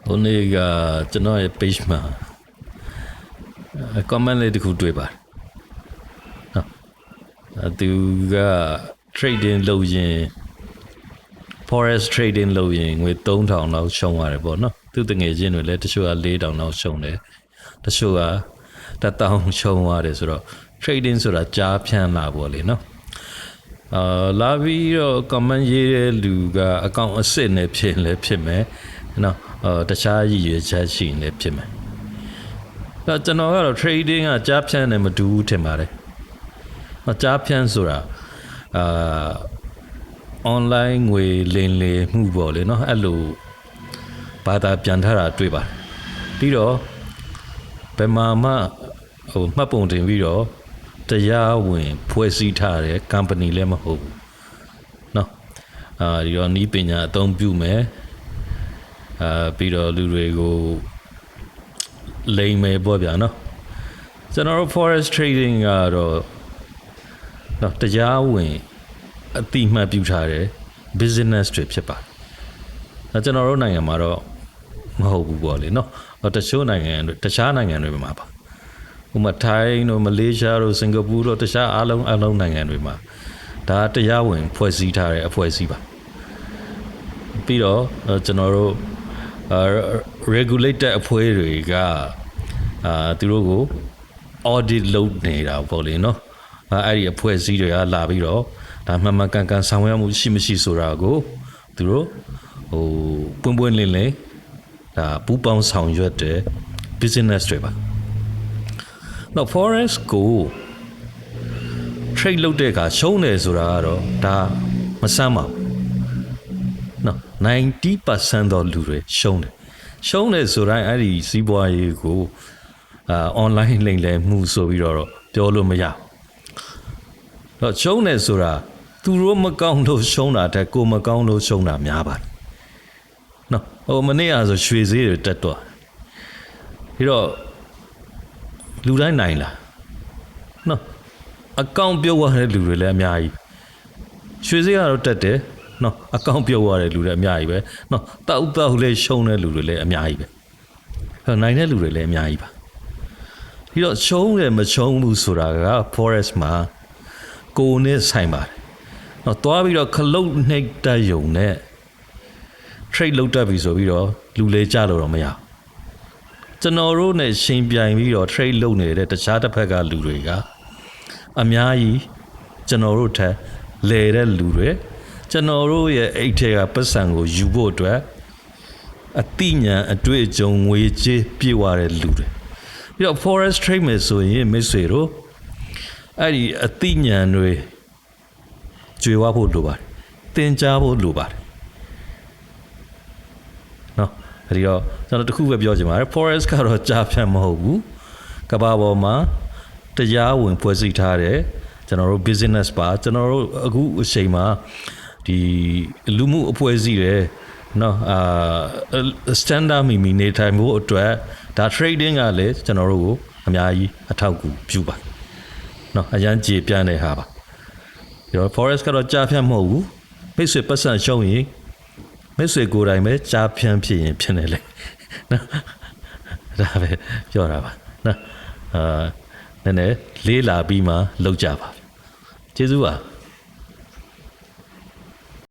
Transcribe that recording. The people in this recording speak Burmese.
ဟိုနေ့ကကျွန်တော်ရဲ့ page မှာ comment လေးတစ်ခုတွေ့ပါတယ်နော်သူက trading လုပ်ရင် forex trading လုပ်ရင်ငွေ3000လောက်ရှုံးရတယ်ပေါ့နော်သူတငယ်ချင်းတွေလည်းတချို့က4000လောက်ရှုံးတယ်တချို့က1000ရှုံးရတယ်ဆိုတော့ trading ဆိုတာကြားဖြန့်လာပေါ့လေနော်လာပြီးတော့ comment ရေးတဲ့လူကအကောင့်အစစ်နဲ့ဖြစ်လဲဖြစ်မယ်နော်တခြားရည်ရွယ်ချက်ရှိနေဖြစ်မယ်ကျွန်တော်ကတော့ trading ကကြားဖြန့်နဲ့မတူဘူးထင်ပါတယ်ကြားဖြန့်ဆိုတာonline ငွေလင်းလေမှုပေါ့လေနော်အဲ့လိုဘာသာပြန်ထားတာတွေ့ပါတယ်ပြီးတော့ဘယ်မှာမှမှတ်ပုံတင်ပြီးတော့တရားဝင်ဖွဲ့စည်းထားတဲ့ company လည်းမဟုတ်ဘူးเนาะဒီတော့နီးပညာအသုံးပြုမယ်ပြီးတော့လူတွေကိုလိမ်မယ်ပေါ့ဗျာเนาะကျွန်တော်တို့ forex trading ကတော့เนาะတရားဝင်အတိအမှတ်ပြုထားတဲ့ business တွေဖြစ်ပါတယ်ကျွန်တော်တို့နိုင်ငံမှာတော့မဟုတ်ဘူးပေါ့လေเนาะတခြားနိုင်ငံတွေမှာပါဥပမာထိုင်းတို့မလေးရှားတို့စင်ကာပူတို့တခြားအားလုံးနိုင်ငံတွေမှာဒါတရားဝင်ဖွဲ့စည်းထားတဲ့အဖွဲ့အစည်းပါပြီးတော့ကျွန်တော်တို့regulated အဖွဲ့တွေကသူတို့ကို audit လုပ်နေတာပေါ့လေနော်အဲ့ဒီအဖွဲ့အစည်းတွေကလာပြီးတော့ဒါမှန်မှန်ကန်ကန်ဆောင်ရွက်မှုရှိမရှိဆိုတာကိုသူတို့ပွင့်လင်းလင်းဒါပူးပေါင်းဆောင်ရွက်တဲ့ business တွေပါနော် forex ကို trade လုပ်တဲ့အခါရှုံးတယ်ဆိုတာကတော့ဒါမဆမ်းပါဘူးနော် 90% သောလူတွေရှုံးတယ်ဆိုတိုင်းအဲ့ဒီစီးပွားရေးကိုonline လိမ်လည်မှုဆိုပြီးတော့ပြောလို့မရဘူးတော့ရှုံးတယ်ဆိုတာသူတို့မကောင်းလို့ရှုံးတာတဲ့ကိုမကောင်းလို့ရှုံးတာများပါတယ်နော်မနေ့ကဆိုရွှေဈေးတွေတက်တော့ပြီးတော့လူတိုင်းနိုင်လားနော်အကောင့်ပြုတ်သွားတဲ့လူတွေလည်းအများကြီးရွှေဈေးကတော့တက်တယ်နော်အကောင့်ပြုတ်သွားတဲ့လူတွေအများကြီးပဲနော်တောက်လေးရှုံးတဲ့လူတွေလည်းအများကြီးပဲနိုင်တဲ့လူတွေလည်းအများကြီးပါပြီးတော့ရှုံးတယ်မရှုံးဘူးဆိုတာက forex မှာကိုယ်နဲ့ဆိုင်ပါတယ်နော်သွားပြီးတော့ခလုတ်နှိပ်တက်ယုံနဲ့ trade လုပ်တတ်ပြီဆိုပြီးတော့လူလေးကြလို့တော့မရဘူးကျွန်တော်တို့နဲ့ရှင်ပြိုင်ပြီးတော့ trade လုပ်နေတဲ့တခြားတစ်ဖက်ကလူတွေကအများကြီးကျွန်တော်တို့ထက်လဲတဲ့လူတွေကျွန်တော်တို့ရဲ့အိတ်ထဲကပတ်စံကိုယူဖို့အတွက်အတိညာအတွေ့အကြုံငွေကြေးပြည့်ဝတဲ့လူတွေပြီးတော့ forex trade မယ်ဆိုရင်မိတ်ဆွေတို့အဲ့ဒီအတိညာတွေကြွေဝဖို့လိုပါတယ်သင်ကြားဖို့လိုပါတယ်နော်အဲ့ဒီတော့ကျွန်တော်တခုပဲပြောချင်ပါတယ် forex ကတော့ကြားဖြတ်မဟုတ်ဘူးကမ္ဘာပေါ်မှာတရားဝင်ဖွဲ့စည်းထားတဲ့ကျွန်တော်တို့ business ပါကျွန်တော်တို့အခုအချိန်မှာဒီလူမှုအဖွဲ့အစည်းတွေနော်standard မီနေထိုင်ဖို့အတွက်ဒါ trading ကလည်းကျွန်တော်တို့ကိုအများကြီးအထောက်အကူပြုပါနော်အရန်ကြေပြန့်တဲ့ဟာပါဒီတော့ forex ကတော့ကြားဖြတ်မဟုတ်ဘူးမိတ်ဆွေပတ်စံရှုံးရင်မိတ်ဆွေကိုယ်တိုင်ပဲကြားဖြန့်ဖြစ်ရင်ဖြစ်နေလေနော်ဒါပဲပြောတာပါနော်နည်းနည်းလေးလာပြီးမှလောက်ကြပါကျေးဇူးပါ